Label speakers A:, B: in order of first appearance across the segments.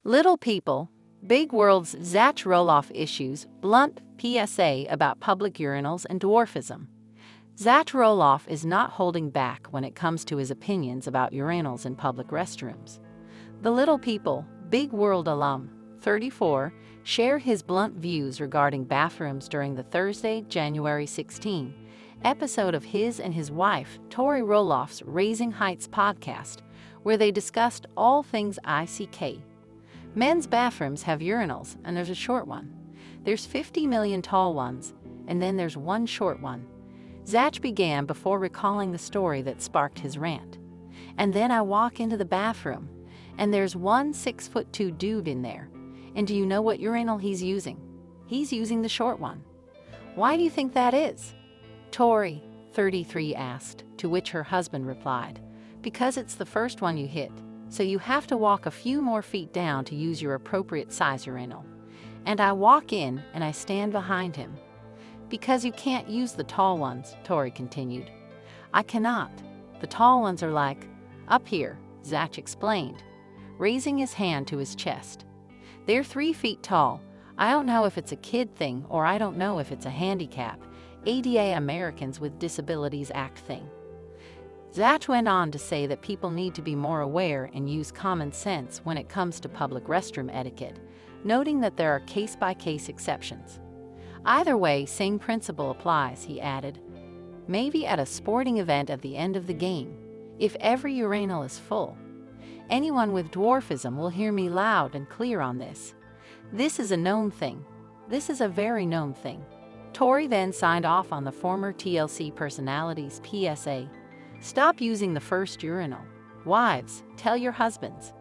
A: Little People, Big World's Zach Roloff issues blunt PSA about public urinals and dwarfism. Zach Roloff is not holding back when it comes to his opinions about urinals in public restrooms. The Little People, Big World alum, 34, shared his blunt views regarding bathrooms during the Thursday, January 16 episode of his and his wife, Tori Roloff's Raising Heights podcast, where they discussed all things ICK. Men's bathrooms have urinals, and there's a short one. There's 50 million tall ones, and then there's one short one. Zach began before recalling the story that sparked his rant. And then I walk into the bathroom, and there's one 6'2" dude in there. And do you know what urinal he's using? He's using the short one. Why do you think that is? Tori, 33, asked, to which her husband replied, because it's the first one you hit, so you have to walk a few more feet down to use your appropriate size urinal. And I walk in and I stand behind him. Because you can't use the tall ones, Tori continued. I cannot. The tall ones are like, up here, Zach explained, raising his hand to his chest. They're 3 feet tall. I don't know if it's a kid thing or I don't know if it's a handicap, ADA Americans with Disabilities Act thing. Zach went on to say that people need to be more aware and use common sense when it comes to public restroom etiquette, noting that there are case-by-case exceptions. Either way, same principle applies, he added. Maybe at a sporting event at the end of the game, if every urinal is full. Anyone with dwarfism will hear me loud and clear on this. This is a known thing. This is a very known thing. Tori then signed off on the former TLC personality's PSA. Stop using the first urinal. Wives, tell your husbands.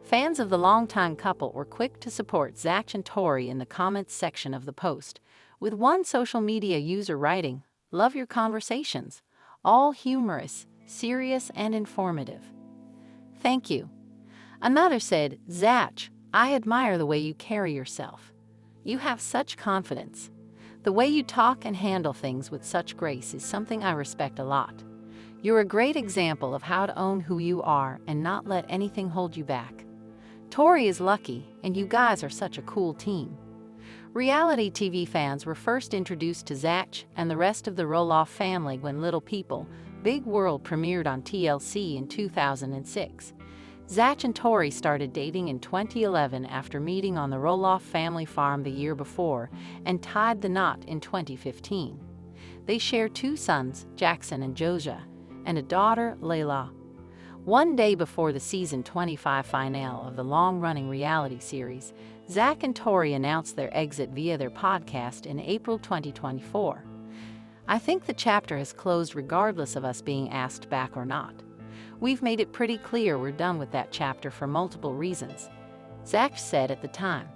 A: Fans of the longtime couple were quick to support Zach and Tori in the comments section of the post, with one social media user writing, "Love your conversations. All humorous, serious, and informative. Thank you." Another said, "Zach, I admire the way you carry yourself. You have such confidence. The way you talk and handle things with such grace is something I respect a lot. You're a great example of how to own who you are and not let anything hold you back. Tori is lucky, and you guys are such a cool team." Reality TV fans were first introduced to Zach and the rest of the Roloff family when Little People, Big World premiered on TLC in 2006. Zach and Tori started dating in 2011 after meeting on the Roloff family farm the year before and tied the knot in 2015. They share 2 sons, Jackson and Josiah, and a daughter, Layla. One day before the season 25 finale of the long-running reality series, Zach and Tori announced their exit via their podcast in April 2024. "I think the chapter has closed regardless of us being asked back or not. We've made it pretty clear we're done with that chapter for multiple reasons," Zach said at the time.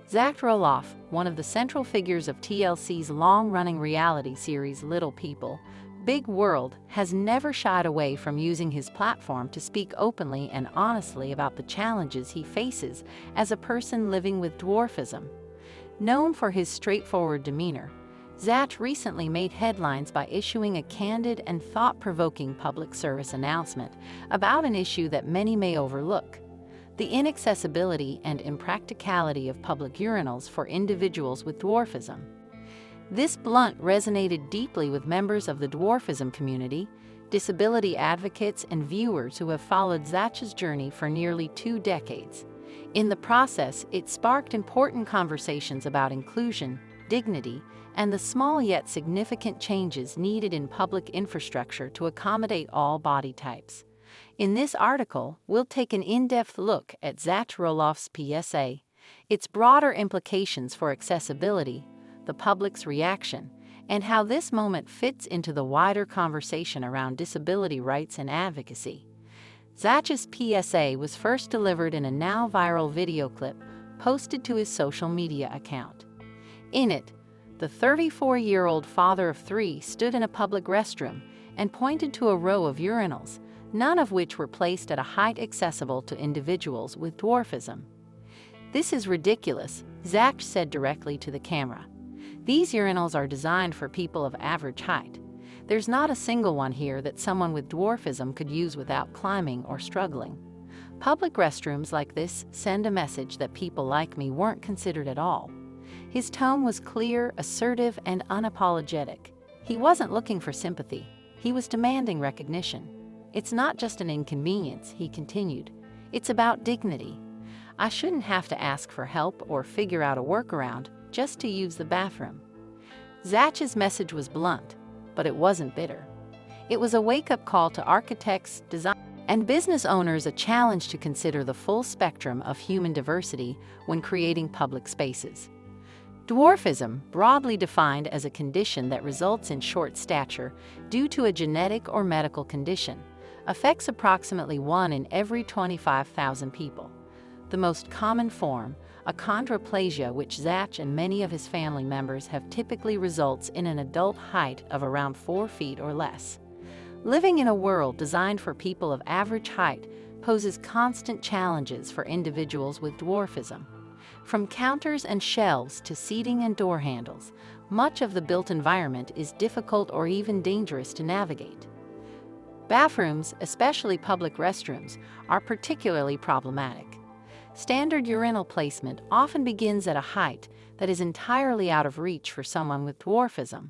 A: Zach Roloff, one of the central figures of TLC's long-running reality series Little People, Big World, has never shied away from using his platform to speak openly and honestly about the challenges he faces as a person living with dwarfism. Known for his straightforward demeanor, Zach recently made headlines by issuing a candid and thought-provoking public service announcement about an issue that many may overlook: the inaccessibility and impracticality of public urinals for individuals with dwarfism. This blunt resonated deeply with members of the dwarfism community, disability advocates, and viewers who have followed Zach's journey for nearly 2 decades. In the process, it sparked important conversations about inclusion, dignity, and the small yet significant changes needed in public infrastructure to accommodate all body types. In this article, we'll take an in-depth look at Zach Roloff's PSA, its broader implications for accessibility, the public's reaction, and how this moment fits into the wider conversation around disability rights and advocacy. Zach's PSA was first delivered in a now viral video clip posted to his social media account. In it, the 34-year-old father of 3 stood in a public restroom and pointed to a row of urinals, none of which were placed at a height accessible to individuals with dwarfism. "This is ridiculous," Zach said directly to the camera. "These urinals are designed for people of average height. There's not a single one here that someone with dwarfism could use without climbing or struggling. Public restrooms like this send a message that people like me weren't considered at all. His tone was clear, assertive, and unapologetic. He wasn't looking for sympathy. He was demanding recognition. It's not just an inconvenience, he continued. It's about dignity. I shouldn't have to ask for help or figure out a workaround just to use the bathroom. Zach's message was blunt, but it wasn't bitter. It was a wake-up call to architects, designers, and business owners, a challenge to consider the full spectrum of human diversity when creating public spaces. Dwarfism, broadly defined as a condition that results in short stature due to a genetic or medical condition, affects approximately 1 in every 25,000 people. The most common form, achondroplasia, which Zach and many of his family members have, typically results in an adult height of around 4 feet or less. Living in a world designed for people of average height poses constant challenges for individuals with dwarfism. From counters and shelves to seating and door handles, much of the built environment is difficult or even dangerous to navigate. Bathrooms, especially public restrooms, are particularly problematic. Standard urinal placement often begins at a height that is entirely out of reach for someone with dwarfism.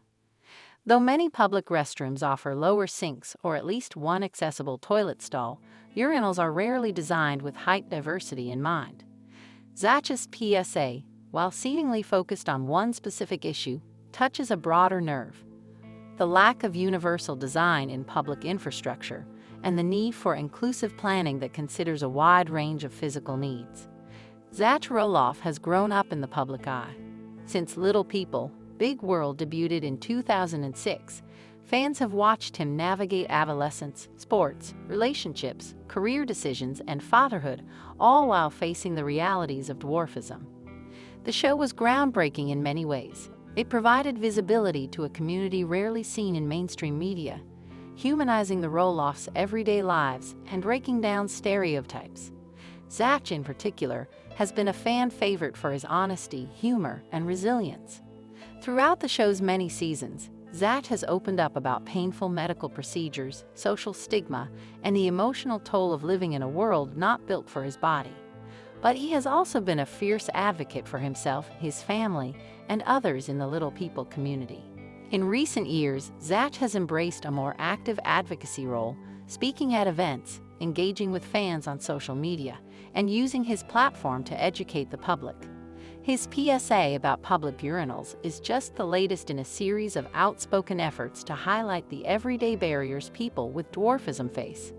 A: Though many public restrooms offer lower sinks or at least one accessible toilet stall, urinals are rarely designed with height diversity in mind. Zach's PSA, while seemingly focused on one specific issue, touches a broader nerve: the lack of universal design in public infrastructure and the need for inclusive planning that considers a wide range of physical needs. Zach Roloff has grown up in the public eye. Since Little People, Big World debuted in 2006, fans have watched him navigate adolescence, sports, relationships, career decisions, and fatherhood, all while facing the realities of dwarfism. The show was groundbreaking in many ways. It provided visibility to a community rarely seen in mainstream media, humanizing the Roloffs' everyday lives and breaking down stereotypes. Zach, in particular, has been a fan favorite for his honesty, humor, and resilience. Throughout the show's many seasons, Zach has opened up about painful medical procedures, social stigma, and the emotional toll of living in a world not built for his body. But he has also been a fierce advocate for himself, his family, and others in the Little People community. In recent years, Zach has embraced a more active advocacy role, speaking at events, engaging with fans on social media, and using his platform to educate the public. His PSA about public urinals is just the latest in a series of outspoken efforts to highlight the everyday barriers people with dwarfism face.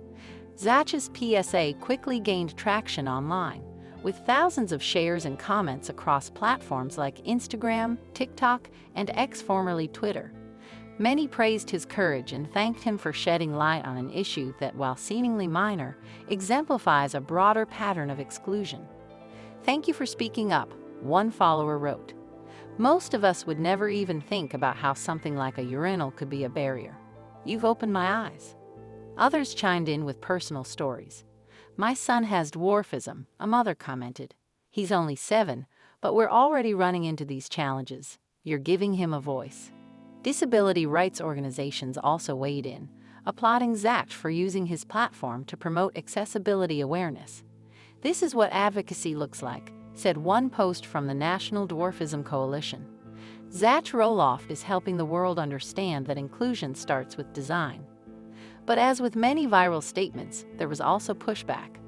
A: Zach's PSA quickly gained traction online, with thousands of shares and comments across platforms like Instagram, TikTok, and X, formerly Twitter. Many praised his courage and thanked him for shedding light on an issue that, while seemingly minor, exemplifies a broader pattern of exclusion. "Thank you for speaking up," one follower wrote. "Most of us would never even think about how something like a urinal could be a barrier. You've opened my eyes." Others chimed in with personal stories. "My son has dwarfism," a mother commented. "He's only 7, but we're already running into these challenges. You're giving him a voice." Disability rights organizations also weighed in, applauding Zach for using his platform to promote accessibility awareness. "This is what advocacy looks like," said one post from the National Dwarfism Coalition. Zach Roloff is helping the world understand that inclusion starts with design. But as with many viral statements, there was also pushback.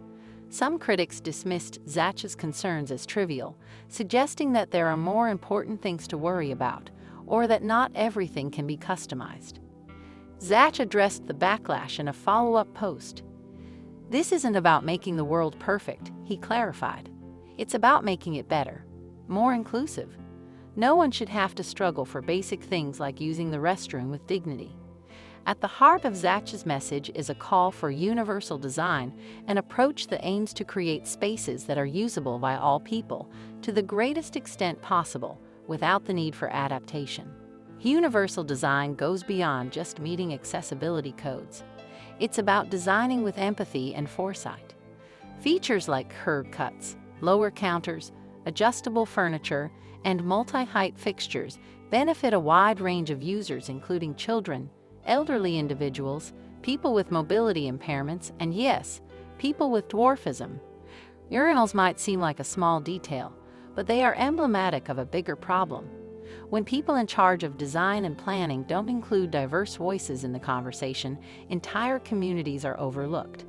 A: Some critics dismissed Zach's concerns as trivial, suggesting that there are more important things to worry about, or that not everything can be customized. Zach addressed the backlash in a follow-up post. "This isn't about making the world perfect," he clarified. "It's about making it better, more inclusive. No one should have to struggle for basic things like using the restroom with dignity." At the heart of Zach's message is a call for universal design, an approach that aims to create spaces that are usable by all people to the greatest extent possible, without the need for adaptation. Universal design goes beyond just meeting accessibility codes. It's about designing with empathy and foresight. Features like curb cuts, lower counters, adjustable furniture, and multi-height fixtures benefit a wide range of users, including children, elderly individuals, people with mobility impairments, and yes, people with dwarfism. Urinals might seem like a small detail, but they are emblematic of a bigger problem. When people in charge of design and planning don't include diverse voices in the conversation, entire communities are overlooked.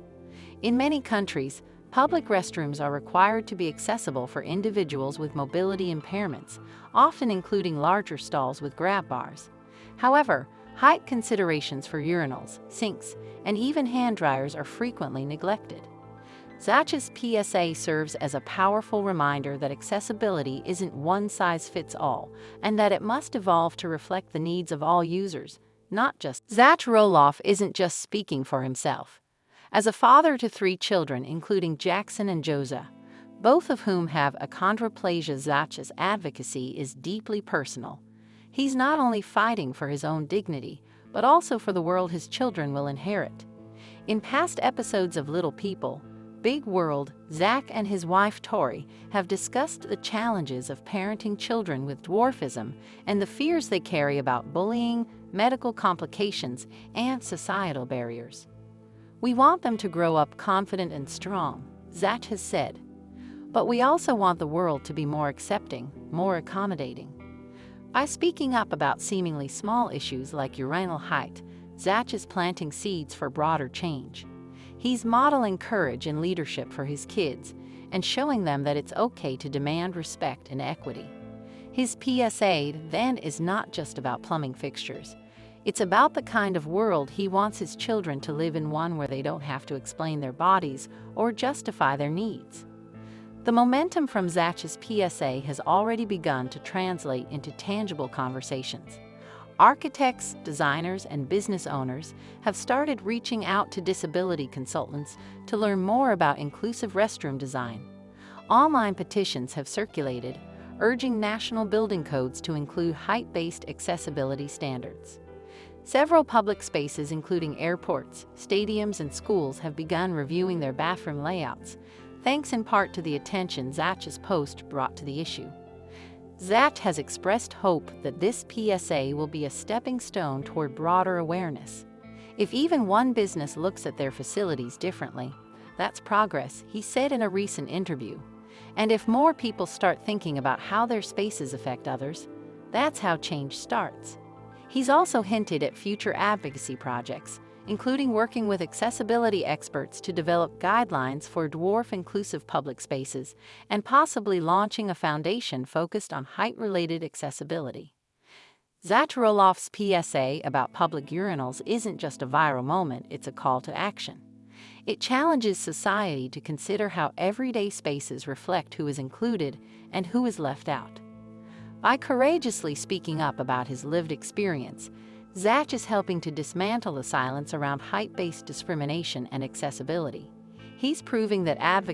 A: In many countries, public restrooms are required to be accessible for individuals with mobility impairments, often including larger stalls with grab bars. However, height considerations for urinals, sinks, and even hand dryers are frequently neglected. Zach's PSA serves as a powerful reminder that accessibility isn't one size fits all, and that it must evolve to reflect the needs of all users, not just. Zach Roloff isn't just speaking for himself. As a father to 3 children, including Jackson and Josa, both of whom have achondroplasia, Zach's advocacy is deeply personal. He's not only fighting for his own dignity, but also for the world his children will inherit. In past episodes of Little People, Big World, Zach and his wife Tori have discussed the challenges of parenting children with dwarfism and the fears they carry about bullying, medical complications, and societal barriers. "We want them to grow up confident and strong," Zach has said. "But we also want the world to be more accepting, more accommodating." By speaking up about seemingly small issues like urinal height, Zach is planting seeds for broader change. He's modeling courage and leadership for his kids and showing them that it's okay to demand respect and equity. His PSA, then, is not just about plumbing fixtures. It's about the kind of world he wants his children to live in, one where they don't have to explain their bodies or justify their needs. The momentum from Zach's PSA has already begun to translate into tangible conversations. Architects, designers, and business owners have started reaching out to disability consultants to learn more about inclusive restroom design. Online petitions have circulated, urging national building codes to include height-based accessibility standards. Several public spaces, including airports, stadiums, and schools, have begun reviewing their bathroom layouts, thanks in part to the attention Zach's post brought to the issue. Zach has expressed hope that this PSA will be a stepping stone toward broader awareness. "If even one business looks at their facilities differently, that's progress," he said in a recent interview. "And if more people start thinking about how their spaces affect others, that's how change starts." He's also hinted at future advocacy projects, including working with accessibility experts to develop guidelines for dwarf-inclusive public spaces and possibly launching a foundation focused on height-related accessibility. Zach Roloff's PSA about public urinals isn't just a viral moment, it's a call to action. It challenges society to consider how everyday spaces reflect who is included and who is left out. By courageously speaking up about his lived experience, Zach is helping to dismantle the silence around height-based discrimination and accessibility. He's proving that advocacy